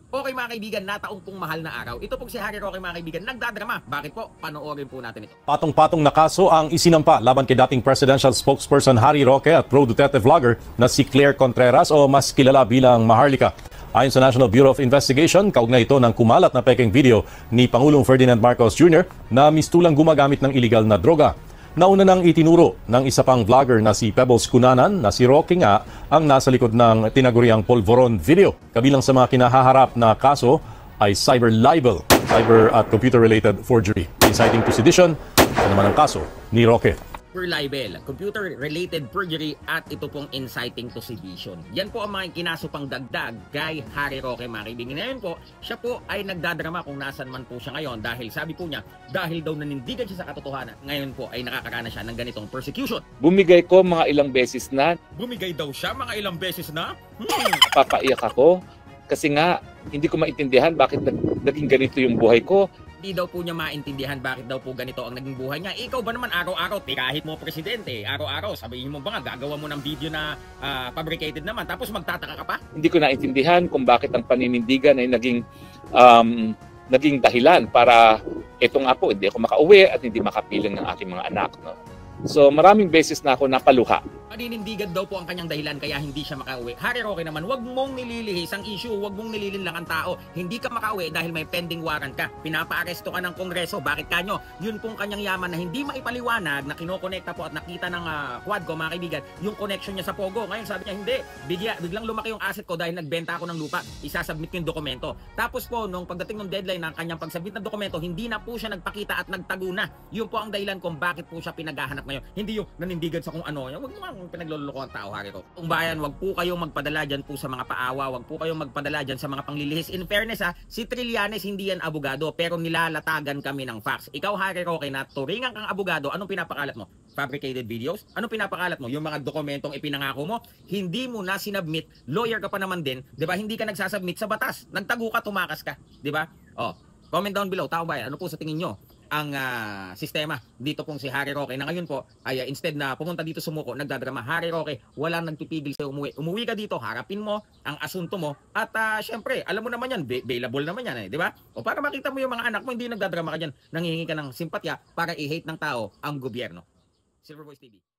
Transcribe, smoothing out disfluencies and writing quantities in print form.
Okay mga kaibigan, nataong pong mahal na araw. Ito pong si Harry Roque mga kaibigan, nagdadrama. Bakit po? Panoorin po natin ito. Patong-patong na kaso ang isinampa laban kay dating presidential spokesperson Harry Roque at pro-Duterte vlogger na si Claire Contreras o mas kilala bilang Maharlika. Ayon sa National Bureau of Investigation, kaugnay ito ng kumalat na pekeng video ni Pangulong Ferdinand Marcos Jr. na mistulang gumagamit ng iligal na droga. Nauna nang itinuro ng isa pang vlogger na si Pebbles Cunanan na si Roque nga ang nasa likod ng tinaguriang Polvoron video. Kabilang sa mga kinahaharap na kaso ay cyber libel, cyber at computer-related forgery, inciting to sedition, ito naman ang kaso ni Roque. Per libel, computer-related perjury at ito pong inciting to sedition. Yan po ang mga kinaso pang dagdag kay Harry Roque mga kaibigan. Ngayon po, siya po ay nagdadrama kung nasan man po siya ngayon dahil sabi po niya, dahil daw nanindigan siya sa katotohanan, ngayon po ay nakakaranas siya ng ganitong persecution. Bumigay ko mga ilang beses na, Bumigay daw siya mga ilang beses na? papaiyak ako kasi nga hindi ko maintindihan bakit naging ganito yung buhay ko. Di daw po niya maintindihan bakit daw po ganito ang naging buhay niya. Ikaw ba naman araw-araw, kahit mo presidente, araw-araw, sabihin mo ba nga, gagawa mo ng video na fabricated naman, tapos magtataka ka pa? Hindi ko naintindihan kung bakit ang paninindigan ay naging dahilan para eto nga po, hindi ako makauwi at hindi makapiling ng aking mga anak. No? So maraming beses na ako napaluha. Paninindigan daw po ang kanyang dahilan kaya hindi siya makauwi. Harry Roque naman, wag mong nililihis ang issue, wag mong nililinlang ang tao. Hindi ka makauwi dahil may pending warrant ka. Pinapaaresto ka ng Kongreso. Bakit kanyo? Yun pong kanyang yaman na hindi maipaliwanag na kinokonekta po at nakita ng quad ko mga kaibigan, yung connection niya sa Pogo. Ngayon sabi niya, hindi. Biglang lumaki yung asset ko dahil nagbenta ako ng lupa. Isasubmit yung dokumento. Tapos po, nung pagdating ng deadline ng kanyang pagsubmit ng dokumento, hindi na po siya nagpakita at nagtago na. Yun po ang dahilan kung bakit po siya pinaghahanap ngayon. Hindi yung nanindigan sa kung ano. Wag mo pinagloloko ang tao, Harry Roque. Kung bayan, wag po kayong magpadala dyan po sa mga paawa, wag po kayong magpadala dyan sa mga panglilihis. In fairness si Trillanes hindi yan abogado, pero nilalatagan kami ng facts. Ikaw, Harry Roque, na turingan kang abogado, anong pinapakalat mo? Fabricated videos? Anong pinapakalat mo? Yung mga dokumentong ipinangako mo, hindi mo na sinubmit, lawyer ka pa naman din, 'di ba? Hindi ka nagsasubmit sa batas. Nagtago ka, tumakas ka, 'di ba? Comment down below, tao bayan, ano po sa tingin nyo ang sistema dito pong si Harry Roque na ngayon po ay instead na pumunta dito sumuko, nagdadrama. Harry Roque, walang nagpipigil sa umuwi. Umuwi ka dito, harapin mo ang asunto mo at syempre, alam mo naman yan, bailable naman yan, di ba? O para makita mo yung mga anak mo, hindi nagdadrama ka dyan, nanghihingi ka ng simpatya para i-hate ng tao ang gobyerno. Silver Voice TV.